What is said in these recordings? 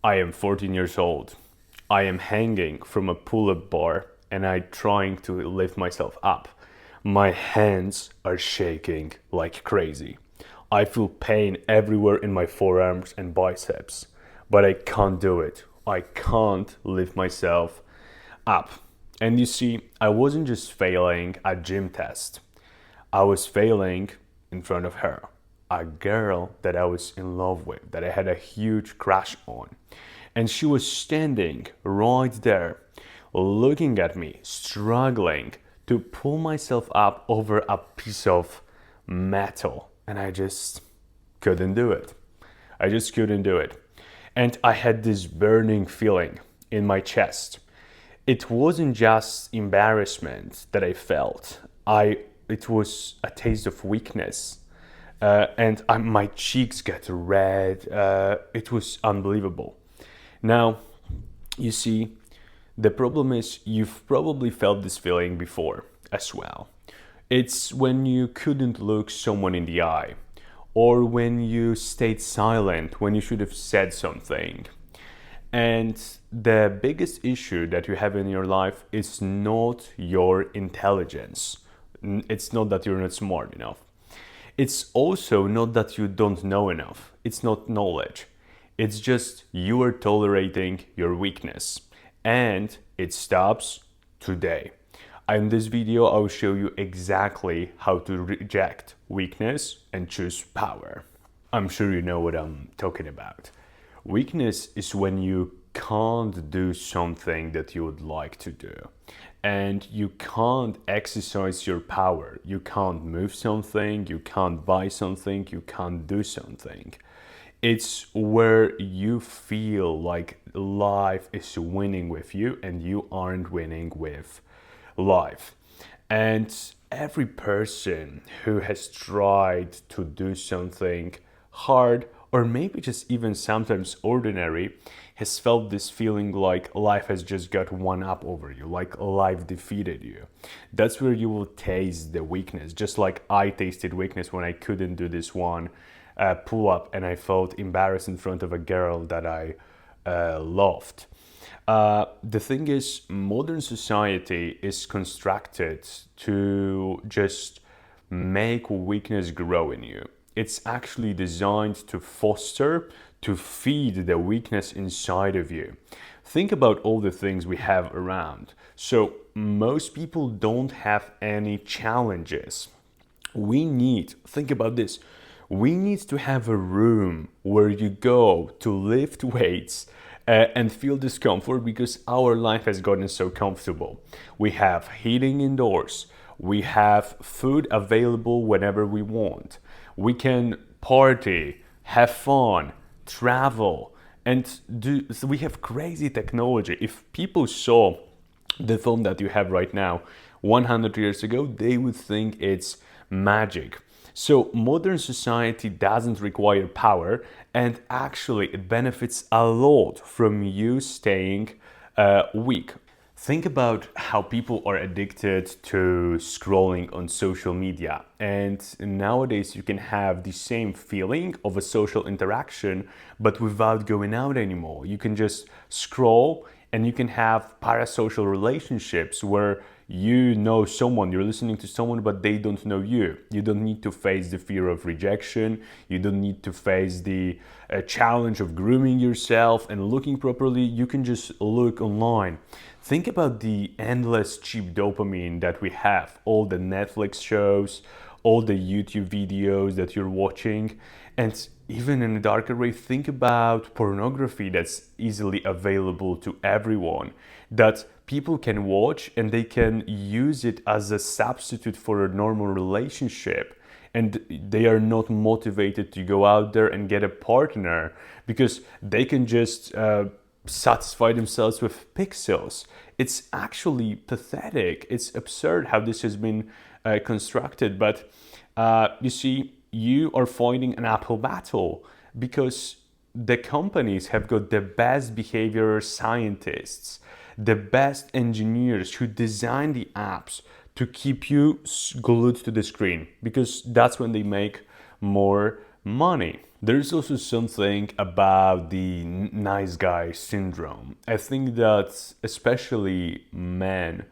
I am 14 years old. I am hanging from a pull-up bar and I'm trying to lift myself up. My hands are shaking like crazy. I feel pain everywhere in my forearms and biceps, but I can't do it. I can't lift myself up. And you see, I wasn't just failing a gym test. I was failing in front of her, a girl that I was in love with, that I had a huge crush on. And she was standing right there, looking at me, struggling to pull myself up over a piece of metal. And I just couldn't do it. I just couldn't do it. And I had this burning feeling in my chest. It wasn't just embarrassment that I felt. It was a taste of weakness, my cheeks got red. It was unbelievable. Now, you see, the problem is you've probably felt this feeling before as well. It's when you couldn't look someone in the eye, or when you stayed silent when you should have said something. And the biggest issue that you have in your life is not your intelligence. It's not that you're not smart enough. It's also not that you don't know enough. It's not knowledge. It's just you are tolerating your weakness. And it stops today. In this video, I will show you exactly how to reject weakness and choose power. I'm sure you know what I'm talking about. Weakness is when you can't do something that you would like to do. And you can't exercise your power. You can't move something, you can't buy something, you can't do something. It's where you feel like life is winning with you and you aren't winning with life. And every person who has tried to do something hard, or maybe just even sometimes ordinary, has felt this feeling like life has just got one up over you, like life defeated you. That's where you will taste the weakness, just like I tasted weakness when I couldn't do this one pull up and I felt embarrassed in front of a girl that I loved. The thing is, modern society is constructed to just make weakness grow in you. It's actually designed to foster, to feed the weakness inside of you. Think about all the things we have around. So most people don't have any challenges. Think about this. We need to have a room where you go to lift weights and feel discomfort because our life has gotten so comfortable. We have heating indoors. We have food available whenever we want. We can party, have fun, travel, and so we have crazy technology. If people saw the phone that you have right now 100 years ago, they would think it's magic. So modern society doesn't require power, and actually it benefits a lot from you staying weak. Think about how people are addicted to scrolling on social media. And nowadays you can have the same feeling of a social interaction, but without going out anymore. You can just scroll and you can have parasocial relationships where you know someone, you're listening to someone, but they don't know you. You don't need to face the fear of rejection. You don't need to face the challenge of grooming yourself and looking properly. You can just look online. Think about the endless cheap dopamine that we have, all the Netflix shows, all the YouTube videos that you're watching, and even in a darker way, think about pornography that's easily available to everyone, that people can watch and they can use it as a substitute for a normal relationship. And they are not motivated to go out there and get a partner because they can just satisfy themselves with pixels. It's actually pathetic. It's absurd how this has been constructed. But you see, you are fighting an uphill battle because the companies have got the best behavioral scientists, the best engineers who design the apps to keep you glued to the screen, because that's when they make more money. There's also something about the nice guy syndrome. I think that especially men,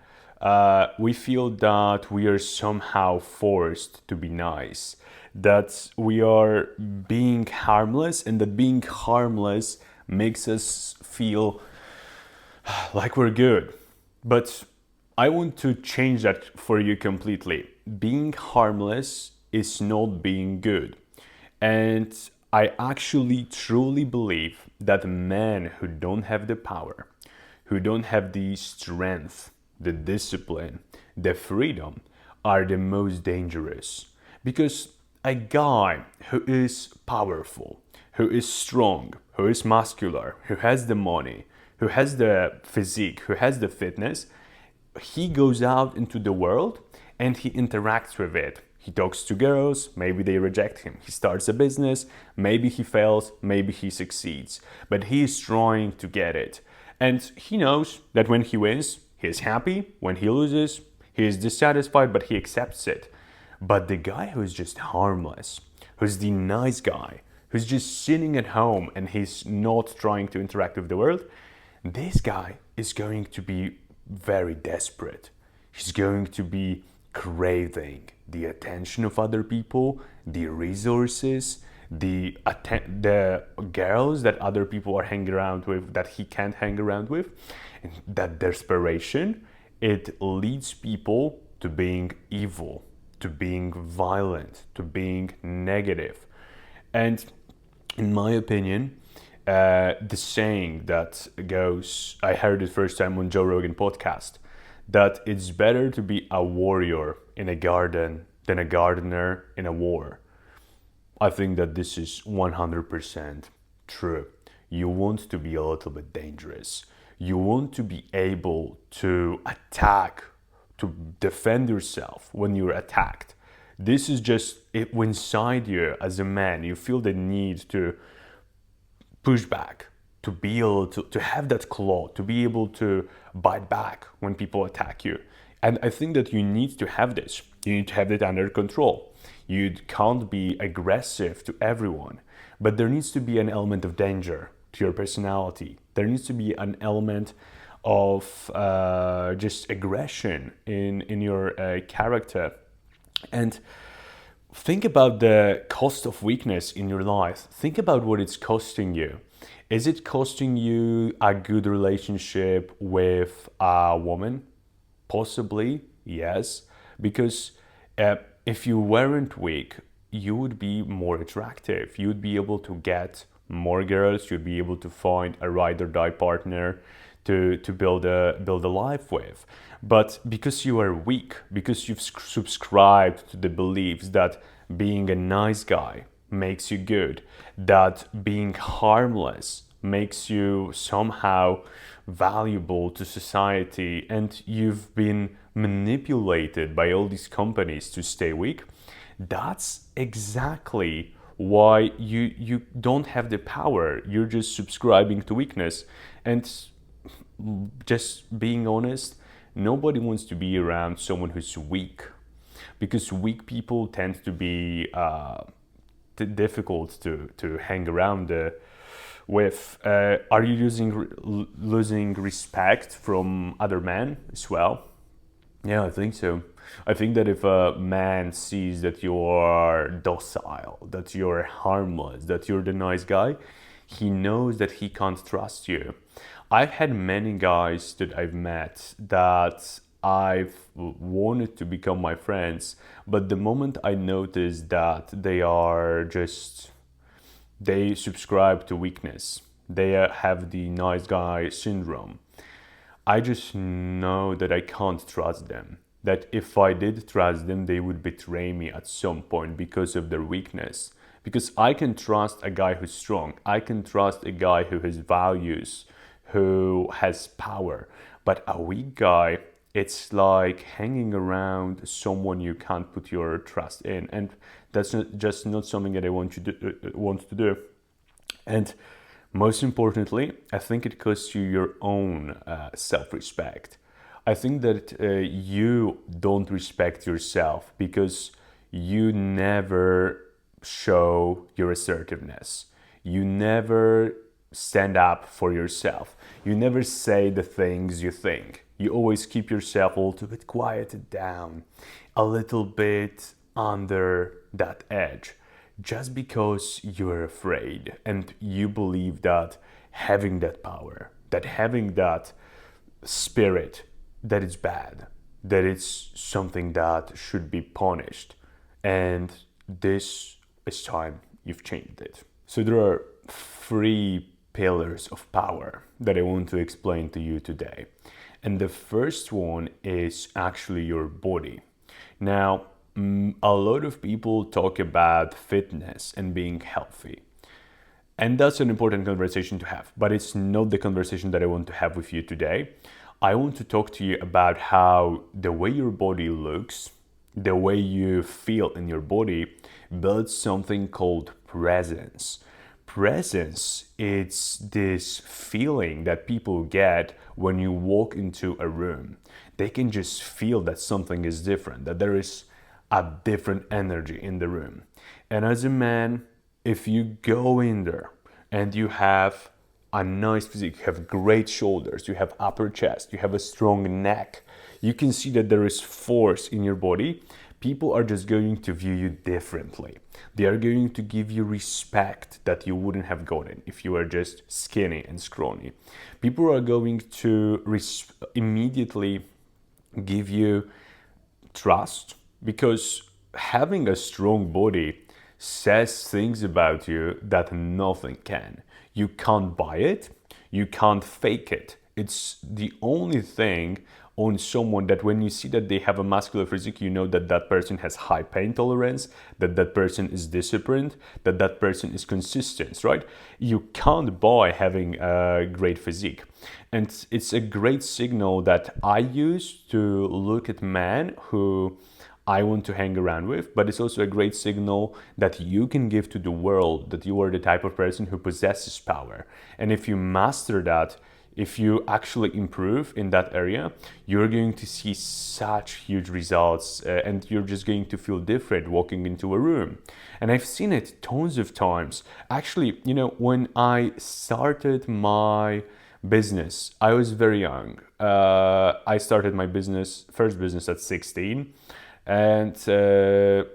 we feel that we are somehow forced to be nice, that we are being harmless, and that being harmless makes us feel like we're good. But I want to change that for you completely. Being harmless is not being good. And I actually truly believe that men who don't have the power, who don't have the strength, the discipline, the freedom, are the most dangerous. Because a guy who is powerful, who is strong, who is muscular, who has the money, who has the physique, who has the fitness, he goes out into the world and he interacts with it. He talks to girls, maybe they reject him. He starts a business, maybe he fails, maybe he succeeds. But he is trying to get it. And he knows that when he wins, he is happy. When he loses, he is dissatisfied, but he accepts it. But the guy who is just harmless, who's the nice guy, who's just sitting at home and he's not trying to interact with the world, this guy is going to be very desperate. He's going to be craving the attention of other people, the resources, the girls that other people are hanging around with that he can't hang around with. And that desperation, it leads people to being evil, to being violent, to being negative. And in my opinion, the saying that goes, I heard it first time on Joe Rogan podcast, that it's better to be a warrior in a garden than a gardener in a war. I think that this is 100% true. You want to be a little bit dangerous. You want to be able to attack, to defend yourself when you're attacked. This is just it inside you as a man. You feel the need to push back, to be able to have that claw, to be able to bite back when people attack you. And I think that you need to have this. You need to have it under control. You can't be aggressive to everyone, but there needs to be an element of danger to your personality. There needs to be an element of just aggression in your character. And think about the cost of weakness in your life. Think about what it's costing you. Is it costing you a good relationship with a woman? Possibly, yes. Because if you weren't weak, you would be more attractive. You'd be able to get more girls. You'd be able to find a ride or die partner to build a life with. But because you are weak, because you've subscribed to the beliefs that being a nice guy makes you good, that being harmless makes you somehow valuable to society, and you've been manipulated by all these companies to stay weak, that's exactly why you don't have the power. You're just subscribing to weakness. And just being honest, nobody wants to be around someone who's weak, because weak people tend to be difficult to hang around with. Are you losing respect from other men as well? Yeah, I think so. I think that if a man sees that you are docile, that you're harmless, that you're the nice guy, he knows that he can't trust you. I've had many guys that I've met that I've wanted to become my friends, but the moment I noticed that they subscribe to weakness, they have the nice guy syndrome, I just know that I can't trust them. That if I did trust them, they would betray me at some point because of their weakness. Because I can trust a guy who's strong. I can trust a guy who has values, who has power. But a weak guy, it's like hanging around someone you can't put your trust in. And that's not something that I want to do. And most importantly, I think it costs you your own self-respect. I think that you don't respect yourself because you never show your assertiveness. You never stand up for yourself. You never say the things you think. You always keep yourself a little bit quieted down, a little bit under that edge, just because you're afraid and you believe that having that power, that having that spirit, that it's bad, that it's something that should be punished. And this is time you've changed it. So there are three pillars of power that I want to explain to you today. And the first one is actually your body. Now, a lot of people talk about fitness and being healthy. And that's an important conversation to have, but it's not the conversation that I want to have with you today. I want to talk to you about how the way your body looks, the way you feel in your body, builds something called presence. Presence, it's this feeling that people get when you walk into a room. They can just feel that something is different, that there is a different energy in the room. And as a man, if you go in there and you have a nice physique, you have great shoulders, you have upper chest, you have a strong neck, you can see that there is force in your body. People are just going to view you differently. They are going to give you respect that you wouldn't have gotten if you were just skinny and scrawny. People are going to immediately give you trust, because having a strong body says things about you that nothing can. You can't buy it, you can't fake it. It's the only thing on someone that when you see that they have a muscular physique, you know that that person has high pain tolerance, that that person is disciplined, that that person is consistent, right? You can't buy having a great physique. And it's a great signal that I use to look at men who I want to hang around with, but it's also a great signal that you can give to the world that you are the type of person who possesses power. And if you master that, if you actually improve in that area, you're going to see such huge results, and you're just going to feel different walking into a room. And I've seen it tons of times. Actually, when I started my business, I was very young. I started my first business at 16. And the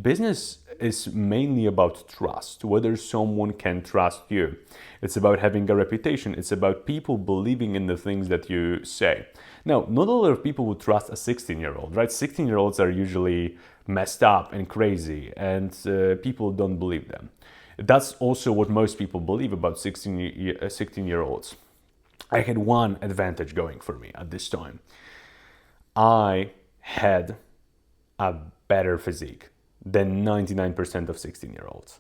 business is mainly about trust, whether someone can trust you. It's about having a reputation. It's about people believing in the things that you say. Now, not a lot of people would trust a 16-year-old, right? 16-year-olds are usually messed up and crazy, and people don't believe them. That's also what most people believe about 16-year-olds. I had one advantage going for me at this time. I had a better physique than 99% of 16-year-olds.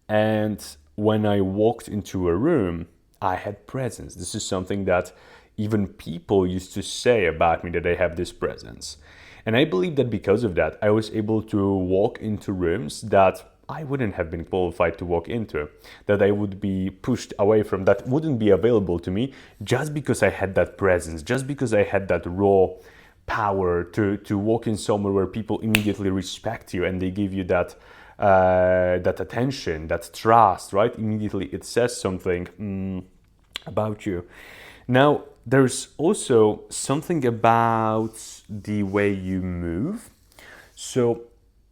And when I walked into a room, I had presence. This is something that even people used to say about me, that I have this presence. And I believe that because of that, I was able to walk into rooms that I wouldn't have been qualified to walk into, that I would be pushed away from, that wouldn't be available to me, just because I had that presence, just because I had that raw power to walk in somewhere where people immediately respect you and they give you that attention, that trust, right? Immediately it says something about you. Now, there's also something about the way you move. So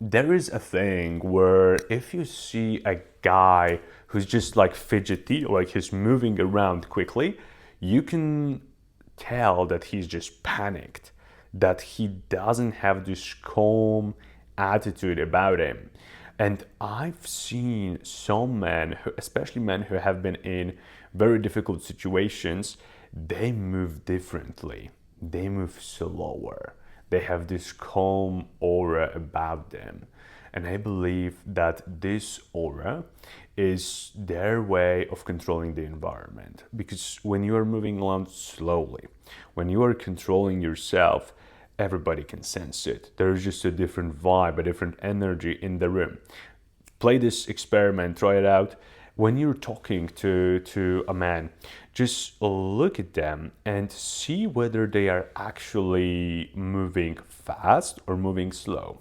there is a thing where if you see a guy who's just like fidgety, like he's moving around quickly, you can tell that he's just panicked, that he doesn't have this calm attitude about him. And I've seen some men, especially men who have been in very difficult situations, they move differently. They move slower. They have this calm aura about them. And I believe that this aura is their way of controlling the environment. Because when you are moving along slowly, when you are controlling yourself, everybody can sense it. There's just a different vibe, a different energy in the room. Play this experiment, try it out. When you're talking to a man, just look at them and see whether they are actually moving fast or moving slow.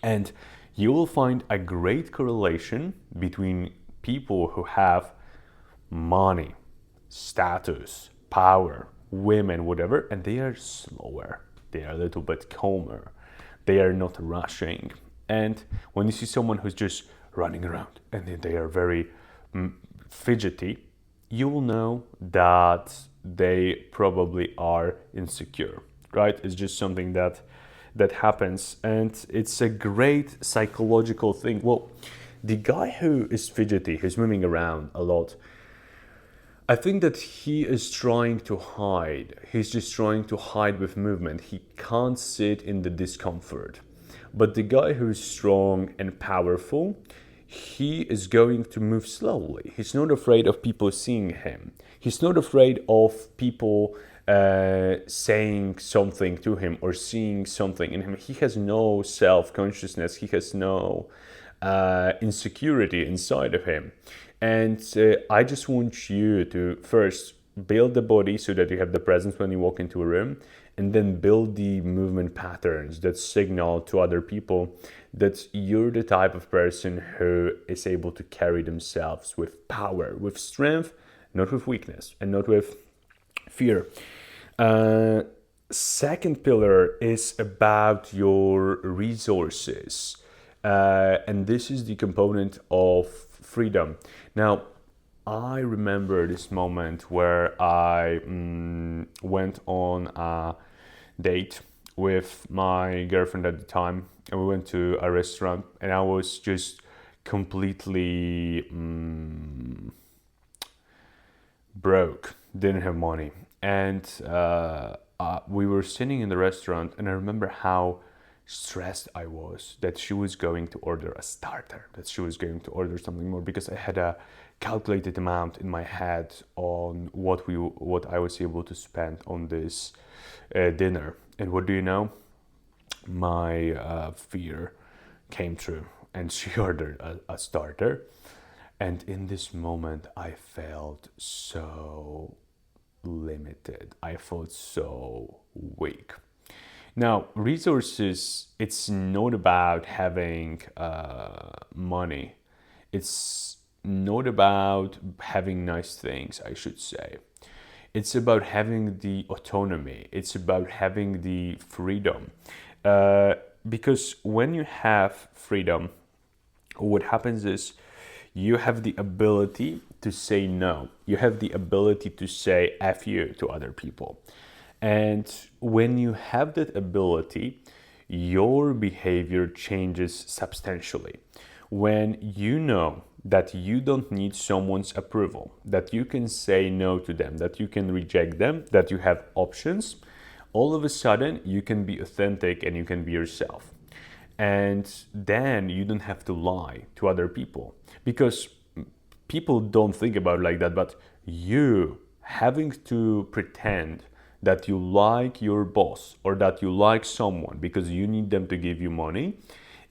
And you will find a great correlation between people who have money, status, power, women, whatever, and they are slower. They are a little bit calmer. They are not rushing. And when you see someone who's just running around and they are very fidgety, you will know that they probably are insecure, right? It's just something that happens, and it's a great psychological thing. Well, the guy who is fidgety, who's moving around a lot, I think that he is trying to hide. He's just trying to hide with movement. He can't sit in the discomfort. But the guy who's strong and powerful, he is going to move slowly. He's not afraid of people seeing him. He's not afraid of people saying something to him or seeing something in him. He has no self-consciousness. He has no insecurity inside of him. And I just want you to first build the body so that you have the presence when you walk into a room, and then build the movement patterns that signal to other people that you're the type of person who is able to carry themselves with power, with strength, not with weakness and not with fear. Second pillar is about your resources. And this is the component of freedom. Now, I remember this moment where I went on a date with my girlfriend at the time, and we went to a restaurant, and I was just completely broke, didn't have money, and we were sitting in the restaurant, and I remember how stressed I was that she was going to order a starter, that she was going to order something more, because I had a calculated amount in my head on what I was able to spend on this dinner. And what do you know? My fear came true, and she ordered a starter. And in this moment, I felt so limited. I felt so weak. Now, resources, it's not about having money. It's not about having nice things, I should say. It's about having the autonomy. It's about having the freedom. Because when you have freedom, what happens is you have the ability to say no. You have the ability to say F you to other people. And when you have that ability, your behavior changes substantially. When you know that you don't need someone's approval, that you can say no to them, that you can reject them, that you have options, all of a sudden you can be authentic and you can be yourself. And then you don't have to lie to other people, because people don't think about it like that, but you having to pretend that you like your boss or that you like someone because you need them to give you money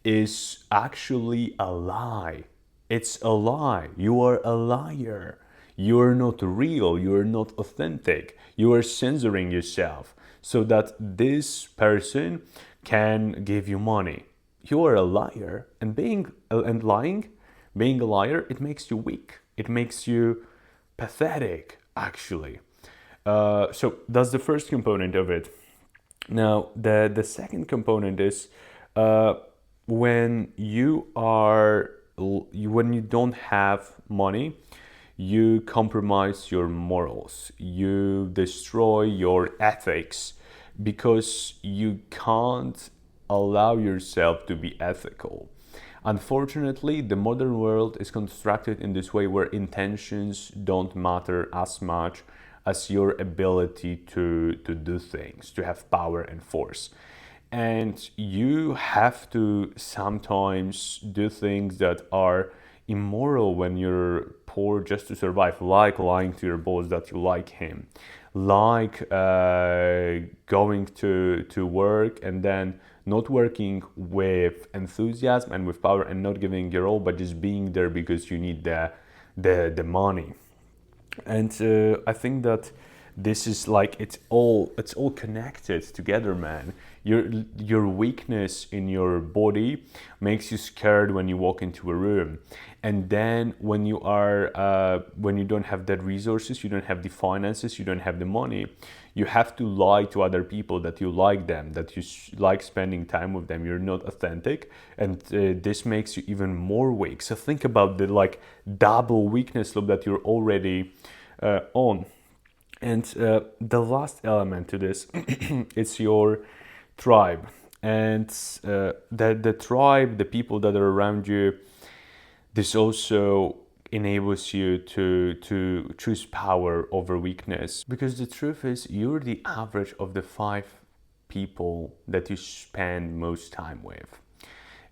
is actually a lie. It's a lie. You are a liar. You are not real. You are not authentic. You are censoring yourself so that this person can give you money. You are a liar, and lying, being a liar, it makes you weak. It makes you pathetic, actually. So that's the first component of it. Now, the second component is when you don't have money, you compromise your morals. You destroy your ethics because you can't allow yourself to be ethical. Unfortunately, the modern world is constructed in this way where intentions don't matter as much as your ability to do things, to have power and force. And you have to sometimes do things that are immoral when you're poor just to survive, like lying to your boss that you like him, like going to work and then not working with enthusiasm and with power and not giving your all, but just being there because you need the money. And I think that This is like it's all connected together, man. Your weakness in your body makes you scared when you walk into a room, and then when you don't have that resources, you don't have the finances, you don't have the money, you have to lie to other people that you like them, that you like spending time with them. You're not authentic, and this makes you even more weak. So think about the like double weakness loop that you're already on. And the last element to this is your tribe. And the tribe, the people that are around you, this also enables you to choose power over weakness. Because the truth is, you're the average of the 5 people that you spend most time with.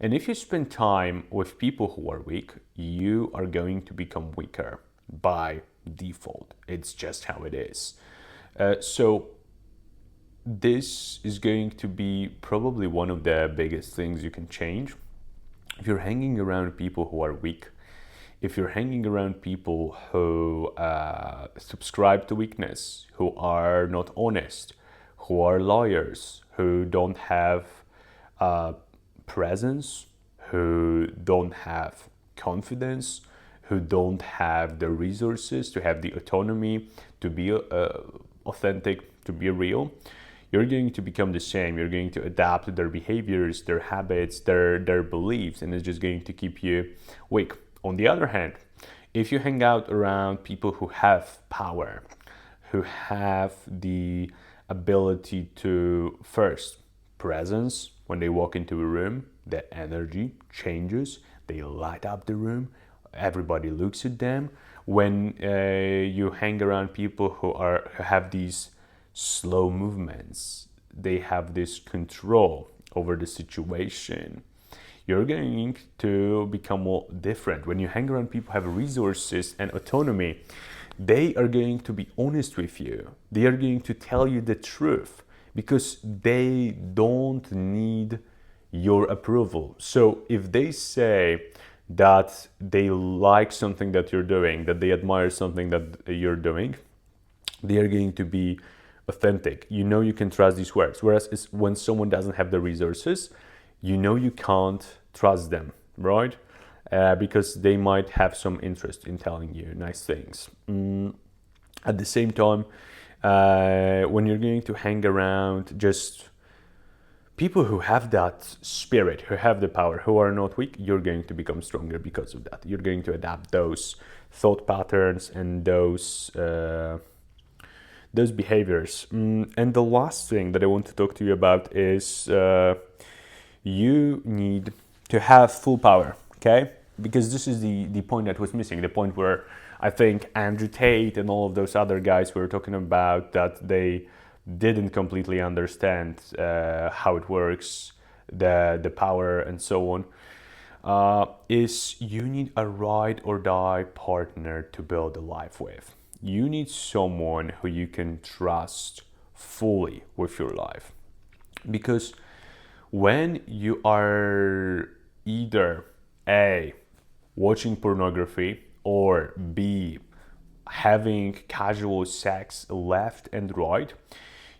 And if you spend time with people who are weak, you are going to become weaker by default. It's just how it is. So this is going to be probably one of the biggest things you can change. If you're hanging around people who are weak, if you're hanging around people who subscribe to weakness, who are not honest, who are liars, who don't have presence, who don't have confidence, who don't have the resources to have the autonomy to be authentic, to be real, you're going to become the same. You're going to adapt to their behaviors, their habits, their beliefs, and it's just going to keep you weak. On the other hand, if you hang out around people who have power, who have the ability to, first, presence, when they walk into a room, the energy changes, they light up the room, everybody looks at them. When you hang around people who have these slow movements, they have this control over the situation, you're going to become more different. When you hang around people who have resources and autonomy, they are going to be honest with you. They are going to tell you the truth because they don't need your approval. So if they say that they like something that you're doing, that they admire something that you're doing, they are going to be authentic. You know you can trust these words. Whereas when someone doesn't have the resources, you know you can't trust them, right? Because they might have some interest in telling you nice things. At the same time, when you're going to hang around just people who have that spirit, who have the power, who are not weak, you're going to become stronger because of that. You're going to adapt those thought patterns and those behaviors. And the last thing that I want to talk to you about is you need to have full power, okay? Because this is the point that was missing, the point where I think Andrew Tate and all of those other guys were talking about that they didn't completely understand how it works, the power and so on, is you need a ride or die partner to build a life with. You need someone who you can trust fully with your life. Because when you are either A, watching pornography, or B, having casual sex left and right,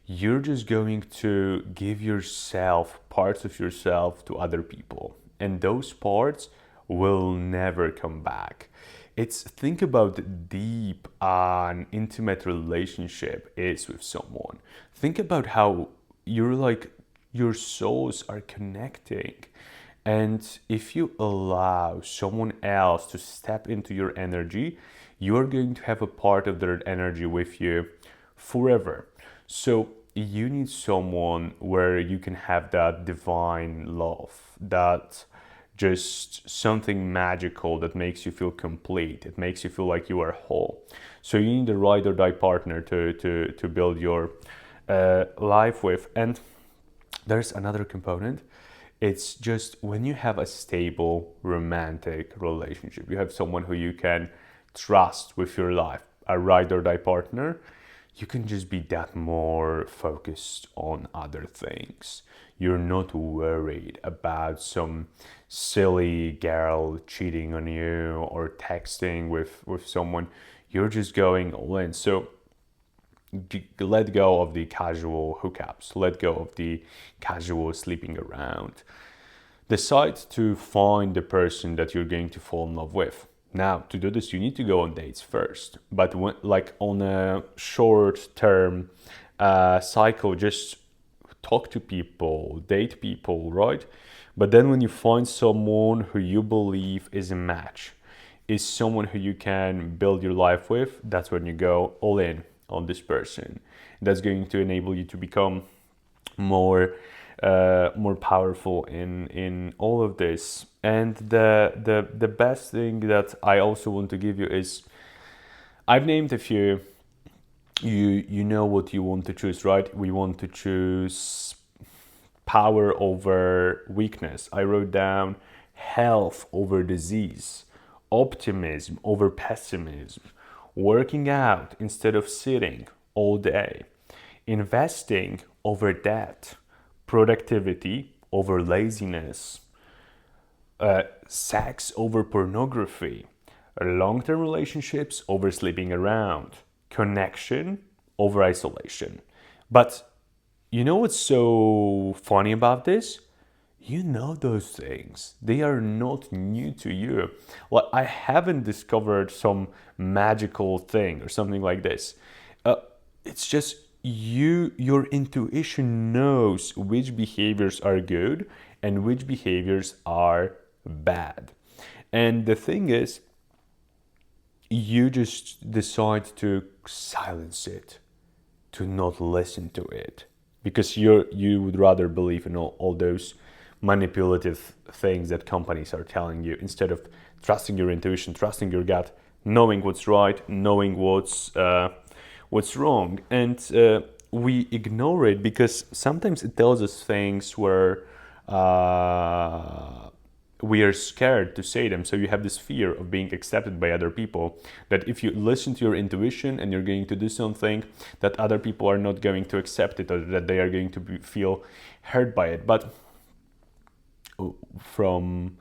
you're just going to give yourself, parts of yourself, to other people. And those parts will never come back. Think about deep and intimate relationship is with someone. Think about how your souls are connecting. And if you allow someone else to step into your energy, you're going to have a part of their energy with you forever. So you need someone where you can have that divine love, that just something magical that makes you feel complete. It makes you feel like you are whole. So you need a ride or die partner to build your life with. And there's another component. It's just when you have a stable romantic relationship, you have someone who you can trust with your life, a ride or die partner, you can just be that more focused on other things. You're not worried about some silly girl cheating on you or texting with someone. You're just going all in. So let go of the casual hookups, let go of the casual sleeping around. Decide to find the person that you're going to fall in love with. Now, to do this, you need to go on dates first, but when, like on a short-term cycle, just talk to people, date people, right? But then when you find someone who you believe is a match, is someone who you can build your life with, that's when you go all in on this person. That's going to enable you to become more powerful in all of this. And the best thing that I also want to give you is, I've named a few. You know what you want to choose, right? We want to choose power over weakness. I wrote down health over disease, optimism over pessimism, working out instead of sitting all day, investing over debt, productivity over laziness, sex over pornography, long-term relationships over sleeping around, connection over isolation. But you know what's so funny about this? You know those things. They are not new to you. Well, I haven't discovered some magical thing or something like this. It's just your intuition knows which behaviors are good and which behaviors are bad. And the thing is, you just decide to silence it, to not listen to it, because you would rather believe in all those manipulative things that companies are telling you, instead of trusting your intuition, trusting your gut, knowing what's right, knowing what's wrong. And we ignore it because sometimes it tells us things where we are scared to say them. So you have this fear of being accepted by other people, that if you listen to your intuition and you're going to do something, that other people are not going to accept it, or that they are going to feel hurt by it. But from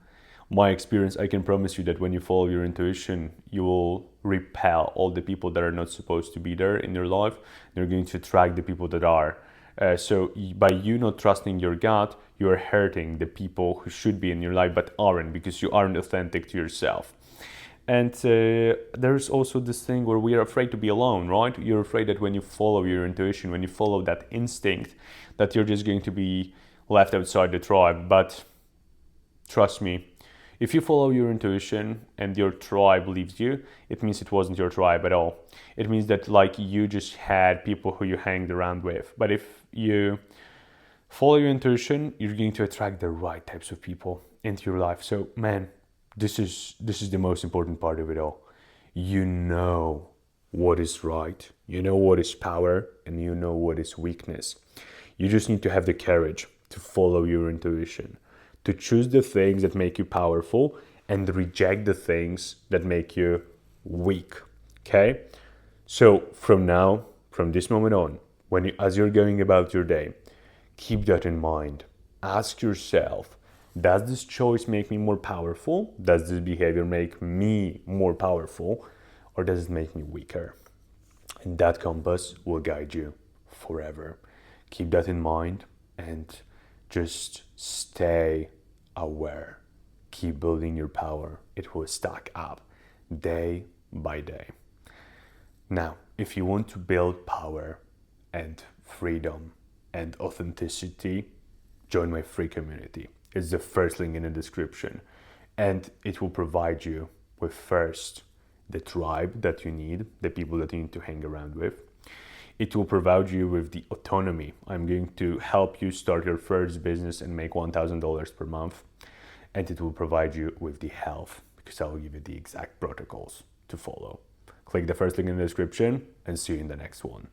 my experience, I can promise you that when you follow your intuition, you will repel all the people that are not supposed to be there in your life. You're going to attract the people that are. So by you not trusting your gut, you are hurting the people who should be in your life but aren't, because you aren't authentic to yourself. And there's also this thing where we are afraid to be alone, right? You're afraid that when you follow your intuition, when you follow that instinct, that you're just going to be left outside the tribe. But trust me, if you follow your intuition and your tribe leaves you, it means it wasn't your tribe at all. It means that like you just had people who you hanged around with. But if you follow your intuition, you're going to attract the right types of people into your life. So man, this is the most important part of it all. You know what is right, you know what is power, and you know what is weakness. You just need to have the courage to follow your intuition, to choose the things that make you powerful and reject the things that make you weak. Okay? So from this moment on, as you're going about your day, keep that in mind. Ask yourself, does this choice make me more powerful? Does this behavior make me more powerful? Or does it make me weaker? And that compass will guide you forever. Keep that in mind and just stay aware. Keep building your power. It will stack up day by day. Now, if you want to build power and freedom and authenticity, join my free community. It's the first link in the description. And it will provide you with first the tribe that you need, the people that you need to hang around with. It will provide you with the autonomy. I'm going to help you start your first business and make $1,000 per month. And it will provide you with the health, because I will give you the exact protocols to follow. Click the first link in the description and see you in the next one.